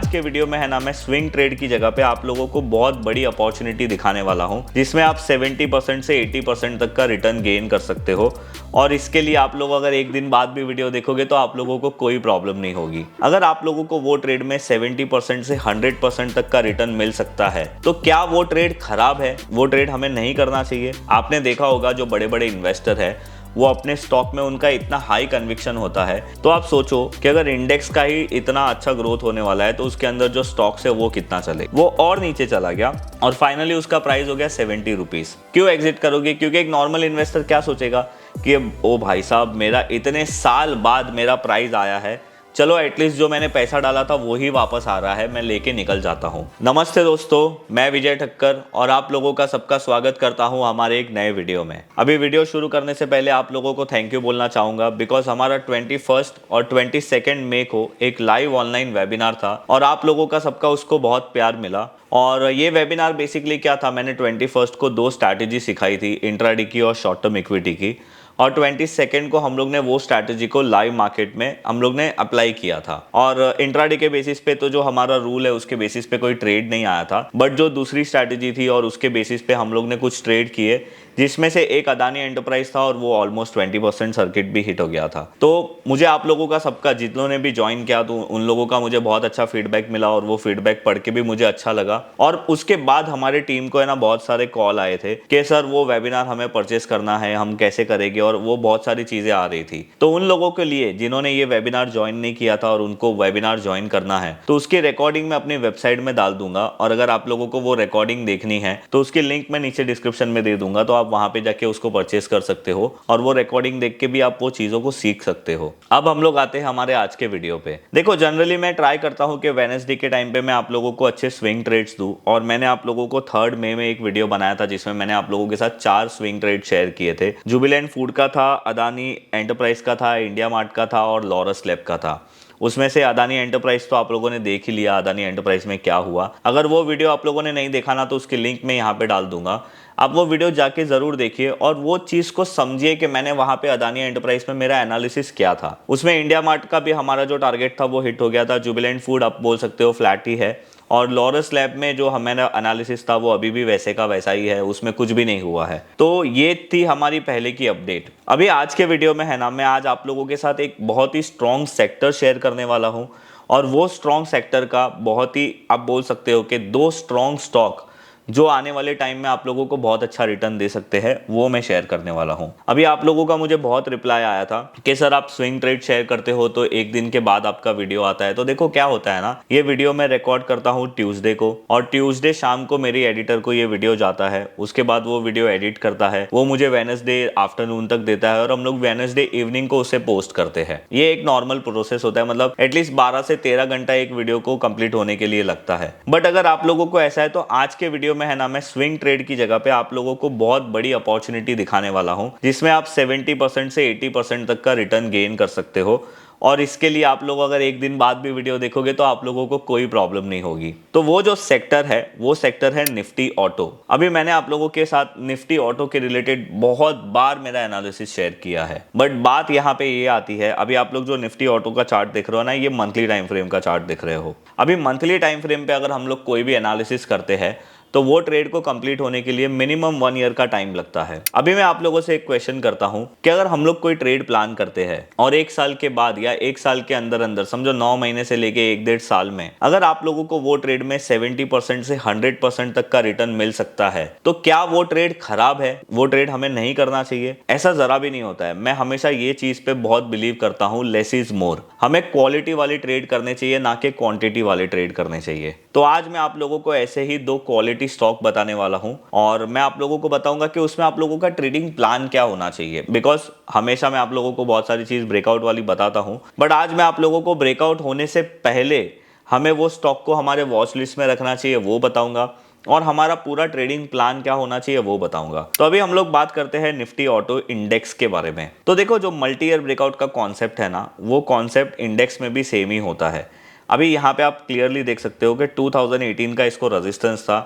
आज के वीडियो में है ना, मैं स्विंग ट्रेड की जगह पे आप लोगों को बहुत बड़ी अपॉर्चुनिटी दिखाने वाला हूं, जिसमें आप 70% से 80% तक का रिटर्न गेन कर सकते हो। और इसके लिए आप लोग अगर एक दिन बाद भी वीडियो देखोगे तो आप लोगों को कोई प्रॉब्लम नहीं होगी। अगर आप लोगों को वो ट्रेड में 70% से 100% तक का रिटर्न मिल सकता है तो क्या वो ट्रेड खराब है? वो ट्रेड हमें नहीं करना चाहिए। आपने देखा होगा जो बड़े बड़े इन्वेस्टर है वो अपने स्टॉक में उनका इतना हाई कन्विक्शन होता है, तो आप सोचो कि अगर इंडेक्स का ही इतना अच्छा ग्रोथ होने वाला है तो उसके अंदर जो स्टॉक्स है वो कितना चले। वो और नीचे चला गया और फाइनली उसका प्राइस हो गया 70 रुपीज। क्यों एग्जिट करोगे? क्योंकि एक नॉर्मल इन्वेस्टर क्या सोचेगा कि ओ भाई साहब, मेरा इतने साल बाद मेरा प्राइस आया है, चलो एटलीस्ट जो मैंने पैसा डाला था वो ही वापस आ रहा है, मैं लेके निकल जाता हूँ। नमस्ते दोस्तों, मैं विजय ठक्कर और आप लोगों का सबका स्वागत करता हूँ हमारे एक नए वीडियो में। अभी वीडियो शुरू करने से पहले आप लोगों को थैंक यू बोलना चाहूंगा, बिकॉज हमारा 21 और 22 मई को एक लाइव ऑनलाइन वेबिनार था और आप लोगों का सबका उसको बहुत प्यार मिला। और ये वेबिनार बेसिकली क्या था, मैंने 21 को 2 स्ट्रैटेजी सिखाई थी, इंट्राडे की और शॉर्ट टर्म इक्विटी की, और 22 को हम लोग ने वो स्ट्रैटेजी को लाइव मार्केट में हम लोग ने अप्लाई किया था। और इंट्राडे के बेसिस पे तो जो हमारा रूल है उसके बेसिस पे कोई ट्रेड नहीं आया था, बट जो दूसरी स्ट्रैटेजी थी और उसके बेसिस पे हम लोग ने कुछ ट्रेड किए, जिसमें से एक अदानी एंटरप्राइज था और वो ऑलमोस्ट 20% सर्किट भी हिट हो गया था। तो मुझे आप लोगों का सबका, जितनों ने भी ज्वाइन किया, तो उन लोगों का मुझे बहुत अच्छा फीडबैक मिला और वो फीडबैक पढ़ के भी मुझे अच्छा लगा। और उसके बाद हमारे टीम को है ना बहुत सारे कॉल आए थे कि सर वो वेबिनार हमें परचेस करना है, हम कैसे करेंगे, और वो बहुत सारी चीजें आ रही थी। तो उन लोगों के लिए जिन्होंने ये वेबिनार ज्वाइन नहीं किया था और उनको वेबिनार ज्वाइन करना है, तो उसकी रिकॉर्डिंग मैं अपनी वेबसाइट में डाल दूंगा। और अगर आप लोगों को वो रिकॉर्डिंग देखनी है तो उसकी लिंक मैं नीचे डिस्क्रिप्शन में दे दूंगा, तो आप वहां पे जाके उसको परचेस कर सकते हो और वो रिकॉर्डिंग देख के भी आप वो चीजों को सीख सकते हो। अब हम लोग आते हैं हमारे आज के वीडियो पे। देखो, जनरली मैं ट्राई करता हूं कि वेडनेसडे के टाइम पे मैं आप लोगों को अच्छे स्विंग ट्रेड्स दूं, और मैंने आप लोगों को 3 मई में एक वीडियो बनाया था जिसमें मैंने आप लोगों के साथ 4 स्विंग ट्रेड शेयर किए थे। जुबिलेंट फूड का था, अदानी एंटरप्राइज का था, इंडिया मार्ट का था और लॉरस लैब का था। उसमें से अदानी एंटरप्राइज तो आप लोगों ने देख ही लिया, अदानी एंटरप्राइज में क्या हुआ। अगर वो वीडियो आप लोगों ने नहीं देखा ना, तो उसकी लिंक मैं यहाँ पे डाल दूंगा, आप वो वीडियो जाके जरूर देखिए और वो चीज को समझिए कि मैंने वहां पे अदानी एंटरप्राइज में मेरा एनालिसिस क्या था। उसमें इंडिया मार्ट का भी हमारा जो टारगेट था वो हिट हो गया था, जुबिलेंट फूड आप बोल सकते हो फ्लैट ही है, और लॉरस लैब में जो हमारा एनालिसिस था वो अभी भी वैसे का वैसा ही है, उसमें कुछ भी नहीं हुआ है। तो ये थी हमारी पहले की अपडेट। अभी आज के वीडियो में है ना, मैं आज आप लोगों के साथ एक बहुत ही स्ट्रॉन्ग सेक्टर शेयर करने वाला हूं, और वो स्ट्रॉन्ग सेक्टर का बहुत ही, आप बोल सकते हो कि 2 स्ट्रॉन्ग स्टॉक जो आने वाले टाइम में आप लोगों को बहुत अच्छा रिटर्न दे सकते हैं, वो मैं शेयर करने वाला हूं। अभी आप लोगों का मुझे बहुत रिप्लाई आया था कि सर आप स्विंग ट्रेड शेयर करते हो तो एक दिन के बाद आपका वीडियो आता है। तो देखो क्या होता है ना, ये वीडियो मैं रिकॉर्ड करता हूं ट्यूसडे को, और ट्यूसडे शाम को मेरी एडिटर को ये वीडियो जाता है। उसके बाद वो वीडियो एडिट करता है, वो मुझे वेडनेसडे आफ्टरनून तक देता है और हम लोग वेडनेसडे इवनिंग को उसे पोस्ट करते हैं। ये एक नॉर्मल प्रोसेस होता है, मतलब एटलीस्ट 12 से 13 घंटा एक वीडियो को कंप्लीट होने के लिए लगता है। बट अगर आप लोगों को ऐसा है तो आज के वीडियो में है ना, मैं स्विंग ट्रेड की जगह पे आप लोगों को बहुत बड़ी अपॉर्चुनिटी दिखाने वाला हूं, जिसमें आप 70% से 80% तक का रिटर्न गेन कर सकते हो। और इसके लिए आप लोग अगर एक दिन बाद भी वीडियो देखोगे तो आप लोगों को कोई प्रॉब्लम नहीं होगी। तो वो जो सेक्टर है वो सेक्टर है निफ्टी ऑटो। अभी मैंने आप लोगों के साथ निफ्टी ऑटो के रिलेटेड बहुत बार मेरा एनालिसिस शेयर किया है, बट बात यहाँ पे ये आती है, अभी आप लोग जो निफ्टी ऑटो का चार्ट देख रहे हो ना, ये मंथली टाइम फ्रेम का चार्ट देख रहे हो। अभी मंथली टाइम फ्रेम पे अगर हम लोग कोई भी एनालिसिस करते हैं तो वो ट्रेड को कंप्लीट होने के लिए मिनिमम 1 ईयर का टाइम लगता है। अभी मैं आप लोगों से एक क्वेश्चन करता हूं कि अगर हम लोग कोई ट्रेड प्लान करते हैं और 1 साल के बाद या 1 साल के अंदर अंदर, समझो 9 महीने से लेके 1-1.5 साल में, अगर आप लोगों को वो ट्रेड में 70% से 100% तक का रिटर्न मिल सकता है, तो क्या वो ट्रेड खराब है? वो ट्रेड हमें नहीं करना चाहिए? ऐसा जरा भी नहीं होता है। मैं हमेशा ये चीज पे बहुत बिलीव करता हूं, लेस इज मोर। हमें क्वालिटी वाली ट्रेड करने चाहिए, ना कि क्वांटिटी वाले ट्रेड करने चाहिए। तो आज मैं आप लोगों को ऐसे ही 2 क्वालिटी स्टॉक बताने वाला हूं, और मैं आप लोगों को बताऊंगा कि उसमें आप लोगों का ट्रेडिंग प्लान क्या होना चाहिए। बिकॉज हमेशा मैं आप लोगों को बहुत सारी चीज ब्रेकआउट वाली बताता हूं, बट आज मैं आप लोगों को ब्रेकआउट होने से पहले हमें वो स्टॉक को हमारे वॉच लिस्ट में रखना चाहिए वो बताऊंगा, और हमारा पूरा ट्रेडिंग प्लान क्या होना चाहिए वो बताऊंगा। तो अभी हम लोग बात करते हैं निफ्टी ऑटो इंडेक्स के बारे में। तो देखो, जो मल्टी ईयर ब्रेकआउट का कॉन्सेप्ट है ना, वो कॉन्सेप्ट इंडेक्स में भी सेम ही होता है। अभी यहाँ पे आप क्लियरली देख सकते हो कि 2018 का इसको रेजिस्टेंस था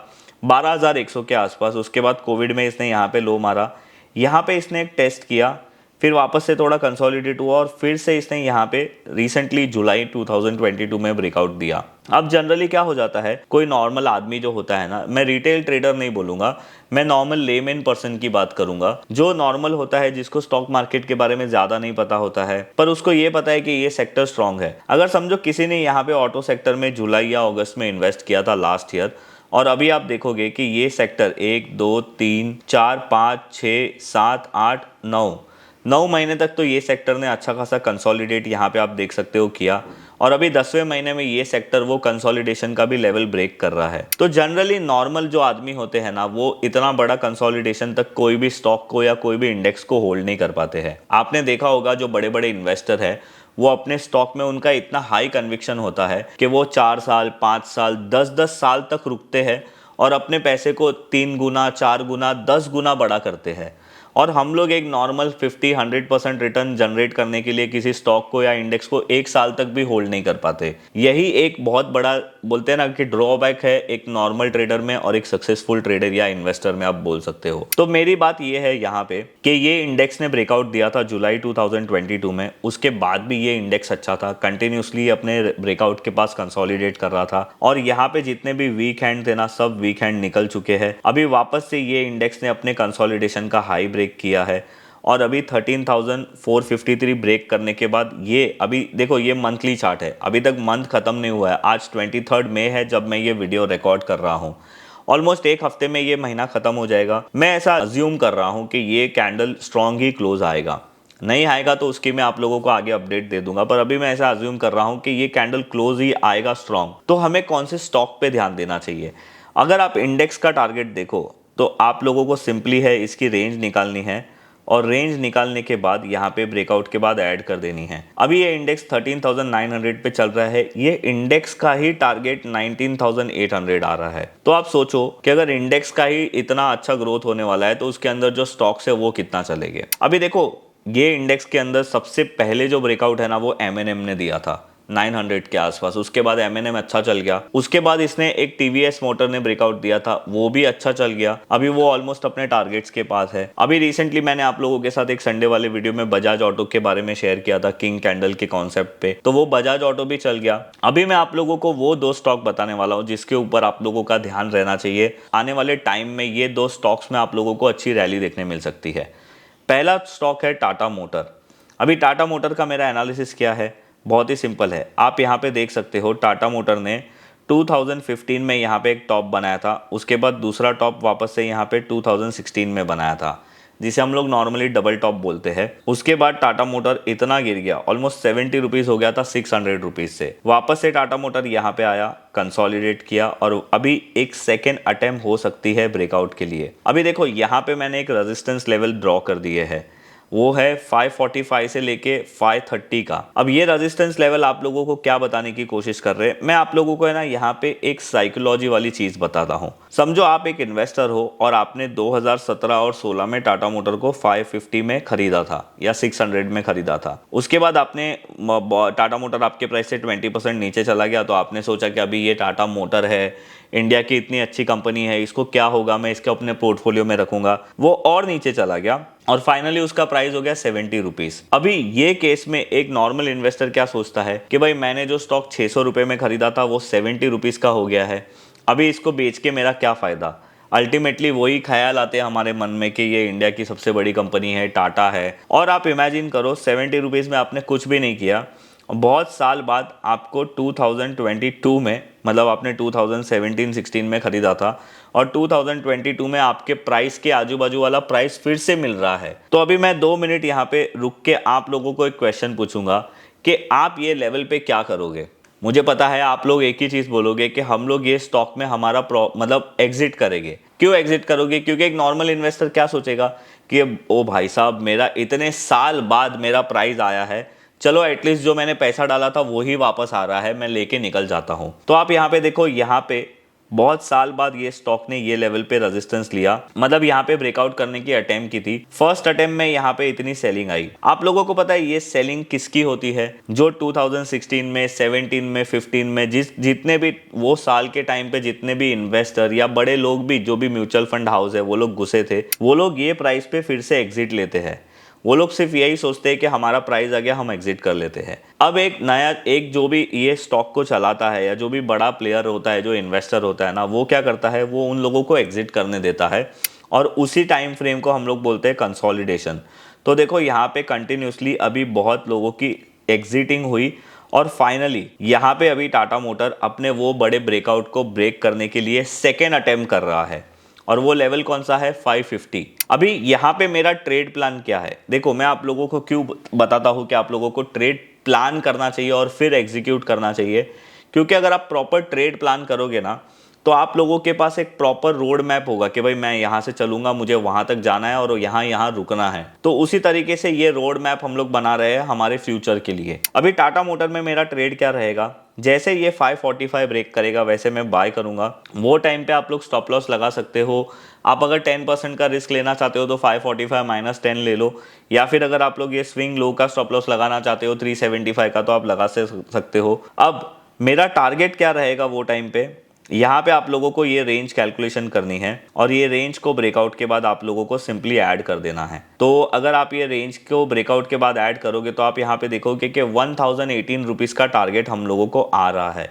12,100 के आसपास। उसके बाद कोविड में इसने यहाँ पे लो मारा, यहाँ पे इसने एक टेस्ट किया, फिर वापस से थोड़ा कंसोलिडेट हुआ और फिर से इसने यहाँ पे रिसेंटली जुलाई 2022 में ब्रेकआउट दिया। अब जनरली क्या हो जाता है, कोई नॉर्मल आदमी जो होता है ना, मैं रिटेल ट्रेडर नहीं बोलूंगा, मैं नॉर्मल लेमैन पर्सन की बात करूंगा, जो नॉर्मल होता है, जिसको स्टॉक मार्केट के बारे में ज्यादा नहीं पता होता है, पर उसको ये पता है कि ये सेक्टर स्ट्रांग है। अगर समझो किसी ने यहाँ पे ऑटो सेक्टर में जुलाई या अगस्त में इन्वेस्ट किया था लास्ट ईयर, और अभी आप देखोगे कि ये सेक्टर 1 2 3 4 5 6 7 8 9 महीने तक तो ये सेक्टर ने अच्छा खासा कंसोलिडेट यहाँ पे आप देख सकते हो किया, और अभी 10वें महीने में ये सेक्टर वो कंसोलिडेशन का भी लेवल ब्रेक कर रहा है। तो जनरली नॉर्मल जो आदमी होते हैं ना, वो इतना बड़ा कंसोलिडेशन तक कोई भी स्टॉक को या कोई भी इंडेक्स को होल्ड नहीं कर पाते हैं। आपने देखा होगा जो बड़े बड़े इन्वेस्टर है, वो अपने स्टॉक में उनका इतना हाई कन्विक्शन होता है कि वो 4 साल 5 साल 10 साल तक रुकते हैं और अपने पैसे को 3 गुना 4 गुना 10 गुना बड़ा करते हैं। और हम लोग एक नॉर्मल 50-100% रिटर्न जनरेट करने के लिए किसी स्टॉक को या इंडेक्स को 1 साल तक भी होल्ड नहीं कर पाते। यही एक बहुत बड़ा बोलते हैं ना कि ड्रॉबैक है एक नॉर्मल ट्रेडर में और एक सक्सेसफुल ट्रेडर या इन्वेस्टर में आप बोल सकते हो। तो मेरी बात ये है यहाँ पे कि ये इंडेक्स ने ब्रेकआउट दिया था जुलाई 2022 में, उसके बाद भी ये इंडेक्स अच्छा था, कंटिन्यूसली अपने ब्रेकआउट के पास कंसोलिडेट कर रहा था, और यहाँ पे जितने भी वीक हैंड थे ना, सब वीक हैंड निकल चुके हैं। अभी वापस से ये इंडेक्स ने अपने कंसोलिडेशन का हाई ब्रेक किया है, और अभी 13,453 ब्रेक करने के बाद ये अभी देखो, ये मंथली चार्ट है, अभी तक मंथ खत्म नहीं हुआ है। आज 23 मई है जब मैं ये वीडियो रिकॉर्ड कर रहा हूँ। ऑलमोस्ट एक हफ्ते में ये महीना खत्म हो जाएगा। मैं ऐसा अज्यूम कर रहा हूँ कि ये कैंडल स्ट्रॉन्ग ही क्लोज आएगा, नहीं आएगा तो उसकी मैं आप लोगों को आगे अपडेट दे दूंगा, पर अभी मैं ऐसा अज्यूम कर रहा हूँ कि ये कैंडल क्लोज ही आएगा स्ट्रॉन्ग। तो हमें कौन से स्टॉक पे ध्यान देना चाहिए? अगर आप इंडेक्स का टारगेट देखो तो आप लोगों को सिंपली है इसकी रेंज निकालनी है, और रेंज निकालने के बाद यहाँ पे ब्रेकआउट के बाद ऐड कर देनी है। अभी ये इंडेक्स 13,900 पे चल रहा है, ये इंडेक्स का ही टारगेट 19,800 आ रहा है। तो आप सोचो कि अगर इंडेक्स का ही इतना अच्छा ग्रोथ होने वाला है तो उसके अंदर जो स्टॉक्स है वो कितना चलेंगे। अभी देखो, ये इंडेक्स के अंदर सबसे पहले जो ब्रेकआउट है ना, वो M&M ने दिया था 900 के आसपास। उसके बाद M&M अच्छा चल गया, उसके बाद इसने एक TVS मोटर ने ब्रेकआउट दिया था, वो भी अच्छा चल गया। अभी वो ऑलमोस्ट अपने टारगेट्स के पास है। अभी रिसेंटली मैंने आप लोगों के साथ एक संडे वाले वीडियो में बजाज ऑटो के बारे में शेयर किया था, किंग कैंडल के कॉन्सेप्ट पे, तो वो बजाज ऑटो भी चल गया। अभी मैं आप लोगों को वो 2 स्टॉक बताने वाला हूँ जिसके ऊपर आप लोगों का ध्यान रहना चाहिए। आने वाले टाइम में ये 2 स्टॉक्स में आप लोगों को अच्छी रैली देखने मिल सकती है। पहला स्टॉक है टाटा मोटर। अभी टाटा मोटर का मेरा एनालिसिस क्या है, बहुत ही सिंपल है। आप यहाँ पे देख सकते हो टाटा मोटर ने 2015 में यहाँ पे एक टॉप बनाया था, उसके बाद दूसरा टॉप वापस से यहाँ पे 2016 में बनाया था, जिसे हम लोग नॉर्मली डबल टॉप बोलते हैं। उसके बाद टाटा मोटर इतना गिर गया, ऑलमोस्ट 70 रुपीज़ हो गया था 600 रुपीज़ से। वापस से टाटा मोटर यहाँ पे आया, कंसोलिडेट किया, और अभी एक सेकेंड अटेम्प्ट हो सकती है ब्रेकआउट के लिए। अभी देखो यहाँ पे मैंने एक रेजिस्टेंस लेवल ड्रॉ कर दिए है, वो है 545 से लेके 530 का। अब ये रेजिस्टेंस लेवल आप लोगों को क्या बताने की कोशिश कर रहे हैं, मैं आप लोगों को है ना यहाँ पे एक साइकोलॉजी वाली चीज बताता हूँ। समझो आप एक इन्वेस्टर हो और आपने 2017 और 16 में टाटा मोटर को 550 में खरीदा था या 600 में खरीदा था। उसके बाद आपने टाटा मोटर आपके प्राइस से 20% नीचे चला गया, तो आपने सोचा कि अभी ये टाटा मोटर है, इंडिया की इतनी अच्छी कंपनी है, इसको क्या होगा, मैं इसके अपने पोर्टफोलियो में रखूंगा। वो और नीचे चला गया और फाइनली उसका प्राइस हो गया 70 रुपीज। अभी ये केस में एक नॉर्मल इन्वेस्टर क्या सोचता है कि भाई मैंने जो स्टॉक 600 रुपए में खरीदा था वो 70 रुपीज का हो गया है, अभी इसको बेच के मेरा क्या फायदा। अल्टीमेटली वही ख्याल आते हैं हमारे मन में कि ये इंडिया की सबसे बड़ी कंपनी है, टाटा है, और आप इमेजिन करो 70 रुपीज में आपने कुछ भी नहीं किया, बहुत साल बाद आपको 2022 में, मतलब आपने 2017-16 में खरीदा था और 2022 में आपके प्राइस के आजू बाजू वाला प्राइस फिर से मिल रहा है। तो अभी मैं 2 मिनट यहाँ पे रुक के आप लोगों को एक क्वेश्चन पूछूंगा कि आप ये लेवल पे क्या करोगे। मुझे पता है आप लोग एक ही चीज़ बोलोगे कि हम लोग ये स्टॉक में हमारा मतलब एग्जिट करेंगे। क्यों एग्जिट करोगे? क्योंकि एक नॉर्मल इन्वेस्टर क्या सोचेगा कि ओ भाई साहब, मेरा इतने साल बाद मेरा प्राइस आया है, चलो एटलीस्ट जो मैंने पैसा डाला था वो ही वापस आ रहा है, मैं लेके निकल जाता हूं। तो आप यहाँ पे देखो, यहाँ पे बहुत साल बाद ये स्टॉक ने ये लेवल पे रेजिस्टेंस लिया, मतलब यहाँ पे ब्रेकआउट करने की अटेम्प्ट की थी। फर्स्ट अटेम्प्ट में यहाँ पे इतनी सेलिंग आई। आप लोगों को पता है ये सेलिंग किसकी होती है? जो 2016 में, 17 में, 15 में जितने भी वो साल के टाइम पे जितने भी इन्वेस्टर या बड़े लोग भी, जो भी म्यूचुअल फंड हाउस है, वो लोग घुसे थे, वो लोग ये प्राइस पे फिर से एग्जिट लेते हैं। वो लोग सिर्फ यही सोचते हैं कि हमारा प्राइस आ गया, हम एग्जिट कर लेते हैं। अब एक जो भी ये स्टॉक को चलाता है या जो भी बड़ा प्लेयर होता है, जो इन्वेस्टर होता है ना, वो क्या करता है, वो उन लोगों को एग्जिट करने देता है और उसी टाइम फ्रेम को हम लोग बोलते हैं कंसोलिडेशन। तो देखो यहाँ पे कंटिन्यूसली अभी बहुत लोगों की एग्जिटिंग हुई और फाइनली यहाँ पे अभी टाटा मोटर अपने वो बड़े ब्रेकआउट को ब्रेक करने के लिए सेकेंड अटेम्प्ट कर रहा है और वो लेवल कौन सा है, 550। अभी यहाँ पे मेरा ट्रेड प्लान क्या है, देखो मैं आप लोगों को क्यों बताता हूँ कि आप लोगों को ट्रेड प्लान करना चाहिए और फिर एग्जीक्यूट करना चाहिए, क्योंकि अगर आप प्रॉपर ट्रेड प्लान करोगे ना तो आप लोगों के पास एक प्रॉपर रोड मैप होगा कि भाई मैं यहाँ से चलूंगा, मुझे वहां तक जाना है और यहाँ यहाँ रुकना है। तो उसी तरीके से ये रोड मैप हम लोग बना रहे हैं हमारे फ्यूचर के लिए। अभी टाटा मोटर में मेरा ट्रेड क्या रहेगा, जैसे ये 545 ब्रेक करेगा वैसे मैं बाय करूंगा। वो टाइम पे आप लोग स्टॉप लॉस लगा सकते हो। आप अगर 10% का रिस्क लेना चाहते हो तो 545 माइनस 10 ले लो, या फिर अगर आप लोग ये स्विंग लो का स्टॉप लॉस लगाना चाहते हो 375 का तो आप लगा सकते हो। अब मेरा टारगेट क्या रहेगा वो टाइम पे, यहाँ पे आप लोगों को ये रेंज कैलकुलेशन करनी है और ये रेंज को ब्रेकआउट के बाद आप लोगों को सिंपली ऐड कर देना है। तो अगर आप ये रेंज को ब्रेकआउट के बाद ऐड करोगे तो आप यहाँ पे देखोगे कि 1018 रुपीज़ का टारगेट हम लोगों को आ रहा है।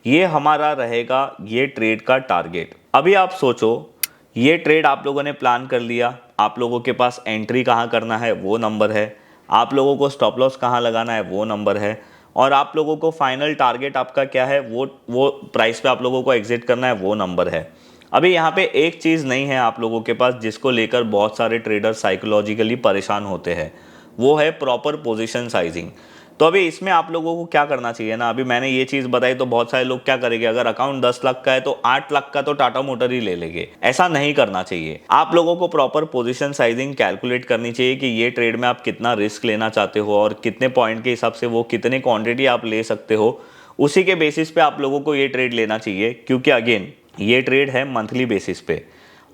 ये हमारा रहेगा ये ट्रेड का टारगेट। अभी आप सोचो, ये ट्रेड आप लोगों ने प्लान कर लिया, आप लोगों के पास एंट्री कहाँ करना है वो नंबर है, आप लोगों को स्टॉप लॉस कहाँ लगाना है वो नंबर है, और आप लोगों को फाइनल टारगेट आपका क्या है, वो प्राइस पे आप लोगों को एग्जिट करना है वो नंबर है। अभी यहाँ पे एक चीज़ नहीं है आप लोगों के पास जिसको लेकर बहुत सारे ट्रेडर साइकोलॉजिकली परेशान होते हैं, वो है प्रॉपर पोजीशन साइजिंग। तो अभी इसमें आप लोगों को क्या करना चाहिए ना, अभी मैंने ये चीज़ बताई तो बहुत सारे लोग क्या करेंगे, अगर अकाउंट 10 लाख का है तो 8 लाख का तो टाटा मोटर ही ले लेंगे। ऐसा नहीं करना चाहिए। आप लोगों को प्रॉपर पोजीशन साइजिंग कैलकुलेट करनी चाहिए कि ये ट्रेड में आप कितना रिस्क लेना चाहते हो और कितने पॉइंट के हिसाब से वो कितने क्वांटिटी आप ले सकते हो, उसी के बेसिस पे आप लोगों को ये ट्रेड लेना चाहिए। क्योंकि अगेन ये ट्रेड है मंथली बेसिस पे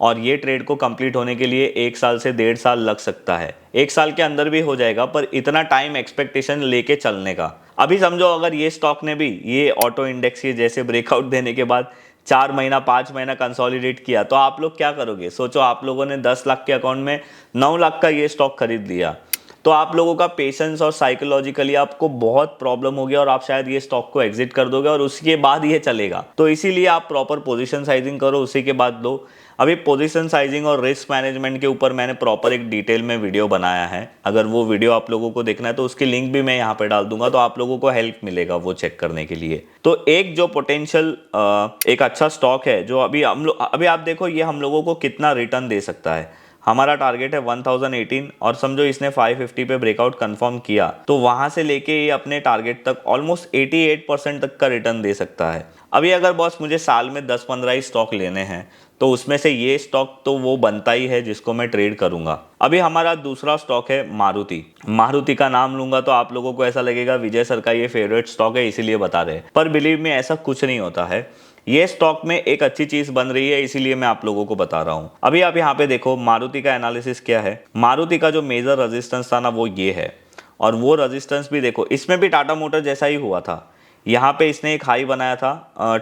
और ये ट्रेड को कंप्लीट होने के लिए 1 साल से 1.5 साल लग सकता है। 1 साल के अंदर भी हो जाएगा, पर इतना टाइम एक्सपेक्टेशन लेके चलने का। अभी समझो अगर ये स्टॉक ने भी ये ऑटो इंडेक्स के जैसे ब्रेकआउट देने के बाद 4 महीना 5 महीना कंसोलिडेट किया तो आप लोग क्या करोगे, सोचो आप लोगों ने 10 लाख के अकाउंट में 9 लाख का ये स्टॉक खरीद लिया तो आप लोगों का पेशेंस और साइकोलॉजिकली आपको बहुत प्रॉब्लम होगी और आप शायद ये स्टॉक को एग्जिट कर दोगे और उसके बाद ये चलेगा। तो इसीलिए आप प्रॉपर पोजीशन साइजिंग करो, उसी के बाद लो। अभी पोजीशन साइजिंग और रिस्क मैनेजमेंट के ऊपर मैंने प्रॉपर एक डिटेल में वीडियो बनाया है, अगर वो वीडियो आप लोगों को देखना है तो उसकी लिंक भी मैं यहाँ पे डाल दूंगा, तो आप लोगों को हेल्प मिलेगा वो चेक करने के लिए। तो एक जो पोटेंशियल एक अच्छा स्टॉक है जो अभी आप देखो ये हम लोगों को कितना रिटर्न दे सकता है। हमारा टारगेट है 1018 और समझो इसने 550 पे ब्रेकआउट कंफर्म किया तो वहां से लेके ये अपने टारगेट तक ऑलमोस्ट 88% तक का रिटर्न दे सकता है। अभी अगर बॉस मुझे साल में 10-15 ही स्टॉक लेने हैं तो उसमें से ये स्टॉक तो वो बनता ही है जिसको मैं ट्रेड करूंगा। अभी हमारा दूसरा स्टॉक है मारुति। मारुति का नाम लूंगा तो आप लोगों को ऐसा लगेगा विजय सर का ये फेवरेट स्टॉक है इसीलिए बता रहे हैं, पर बिलीव में ऐसा कुछ नहीं होता है। ये स्टॉक में एक अच्छी चीज बन रही है इसीलिए मैं आप लोगों को बता रहा हूं। अभी आप यहाँ पे देखो मारुति का एनालिसिस क्या है। मारुति का जो मेजर रेजिस्टेंस था ना वो ये है, और वो रेजिस्टेंस भी देखो इसमें भी टाटा मोटर जैसा ही हुआ था। यहाँ पे इसने एक हाई बनाया था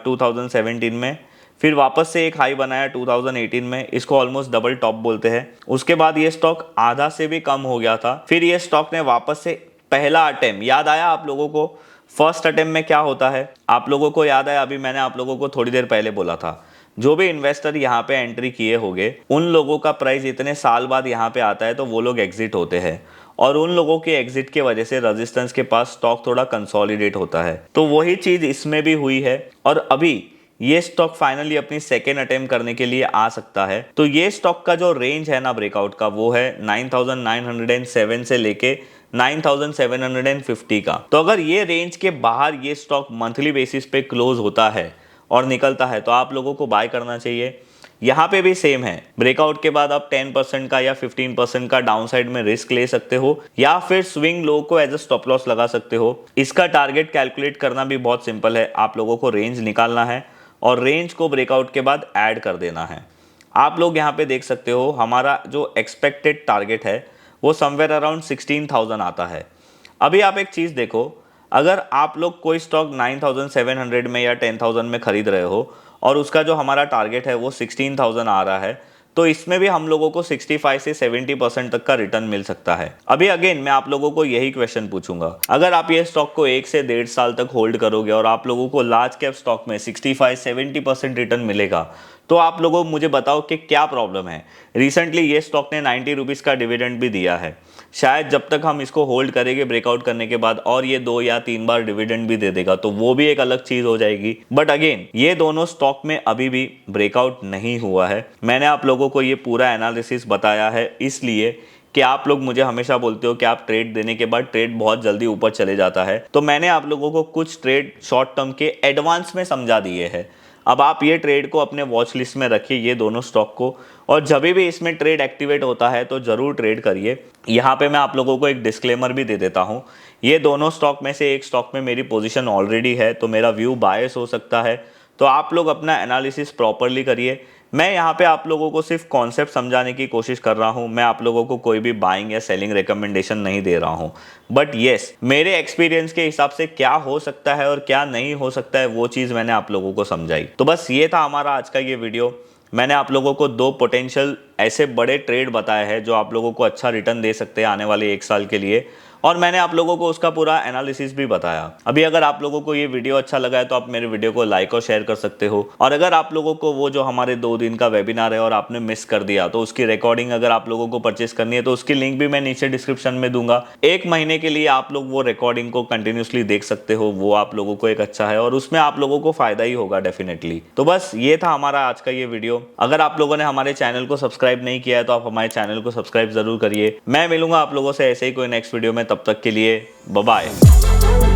2017 में, फिर वापस से एक हाई बनाया 2018 में, इसको ऑलमोस्ट डबल टॉप बोलते हैं। उसके बाद ये स्टॉक आधा से भी कम हो गया था, फिर ये स्टॉक ने वापस से पहला अटेम्प्ट, याद आया आप लोगों को फर्स्ट अटेम्प्ट में क्या होता है, आप लोगों को याद है, अभी मैंने आप लोगों को थोड़ी देर पहले बोला था जो भी इन्वेस्टर यहाँ पे एंट्री किए होंगे उन लोगों का प्राइस इतने साल बाद यहाँ पे आता है तो वो लोग एग्जिट होते हैं, और उन लोगों के एग्जिट के वजह से रेजिस्टेंस के पास स्टॉक थोड़ा कंसोलिडेट होता है। तो वही चीज इसमें भी हुई है और अभी ये स्टॉक फाइनली अपनी सेकेंड अटेम्प्ट करने के लिए आ सकता है। तो ये स्टॉक का जो रेंज है ना ब्रेकआउट का वो है 9907 से लेके 9750 का। तो अगर ये रेंज के बाहर ये स्टॉक मंथली बेसिस पे क्लोज होता है और निकलता है तो आप लोगों को बाय करना चाहिए। यहाँ पे भी सेम है, ब्रेकआउट के बाद आप 10% का या 15% का डाउनसाइड में रिस्क ले सकते हो या फिर स्विंग लो को एज अ स्टॉप लॉस लगा सकते हो। इसका टारगेट कैलकुलेट करना भी बहुत सिंपल है, आप लोगों को रेंज निकालना है और रेंज को ब्रेकआउट के बाद ऐड कर देना है। आप लोग यहाँ पे देख सकते हो हमारा जो एक्सपेक्टेड टारगेट है वो समवेयर अराउंड 16,000 आता है। अभी आप एक चीज़ देखो, अगर आप लोग कोई स्टॉक 9,700 में या 10,000 में खरीद रहे हो और उसका जो हमारा टारगेट है वो 16,000 आ रहा है तो इसमें भी हम लोगों को 65 से 70% तक का रिटर्न मिल सकता है। अभी अगेन मैं आप लोगों को यही क्वेश्चन पूछूंगा, अगर आप ये स्टॉक को 1 से 1.5 साल तक होल्ड करोगे और आप लोगों को लार्ज कैप स्टॉक में 65-70% रिटर्न मिलेगा, तो आप लोगों मुझे बताओ कि क्या प्रॉब्लम है। रिसेंटली ये स्टॉक ने 90 रुपीज़ का डिविडेंड भी दिया है, शायद जब तक हम इसको होल्ड करेंगे ब्रेकआउट करने के बाद और ये 2 या 3 बार डिविडेंड भी दे देगा तो वो भी एक अलग चीज हो जाएगी। बट अगेन ये दोनों स्टॉक में अभी भी ब्रेकआउट नहीं हुआ है। मैंने आप लोगों को ये पूरा एनालिसिस बताया है इसलिए कि आप लोग मुझे हमेशा बोलते हो कि आप ट्रेड देने के बाद ट्रेड बहुत जल्दी ऊपर चले जाता है, तो मैंने आप लोगों को कुछ ट्रेड शॉर्ट टर्म के एडवांस में समझा दिए हैं। अब आप ये ट्रेड को अपने वॉच लिस्ट में रखिए, ये दोनों स्टॉक को, और जब भी इसमें ट्रेड एक्टिवेट होता है तो ज़रूर ट्रेड करिए। यहाँ पे मैं आप लोगों को एक डिस्क्लेमर भी दे देता हूँ, ये दोनों स्टॉक में से एक स्टॉक में मेरी पोजीशन ऑलरेडी है तो मेरा व्यू बायस हो सकता है, तो आप लोग अपना एनालिसिस प्रॉपरली करिए। मैं यहाँ पे आप लोगों को सिर्फ कॉन्सेप्ट समझाने की कोशिश कर रहा हूँ, मैं आप लोगों को कोई भी बाइंग या सेलिंग रिकमेंडेशन नहीं दे रहा हूँ। बट येस, मेरे एक्सपीरियंस के हिसाब से क्या हो सकता है और क्या नहीं हो सकता है वो चीज़ मैंने आप लोगों को समझाई। तो बस ये था हमारा आज का ये वीडियो। मैंने आप लोगों को 2 पोटेंशियल ऐसे बड़े ट्रेड बताए हैं जो आप लोगों को अच्छा रिटर्न दे सकते हैं आने वाले 1 साल के लिए, और मैंने आप लोगों को उसका पूरा एनालिसिस भी बताया। अभी अगर आप लोगों को ये वीडियो अच्छा लगा है तो आप मेरे वीडियो को लाइक और शेयर कर सकते हो, और अगर आप लोगों को वो जो हमारे 2 दिन का वेबिनार है और आपने मिस कर दिया तो उसकी रिकॉर्डिंग अगर आप लोगों को परचेस करनी है तो उसकी लिंक भी मैं नीचे डिस्क्रिप्शन में दूंगा। 1 महीने के लिए आप लोग वो रिकॉर्डिंग को कंटिन्यूसली देख सकते हो, वो आप लोगों को एक अच्छा है और उसमें आप लोगों को फायदा ही होगा डेफिनेटली। तो बस ये था हमारा आज का ये वीडियो। अगर आप लोगों ने हमारे चैनल को सब्सक्राइब नहीं किया है तो आप हमारे चैनल को सब्सक्राइब जरूर करिए। मैं मिलूंगा आप लोगों से ऐसे ही कोई नेक्स्ट वीडियो में, तब तक के लिए बाय बाय।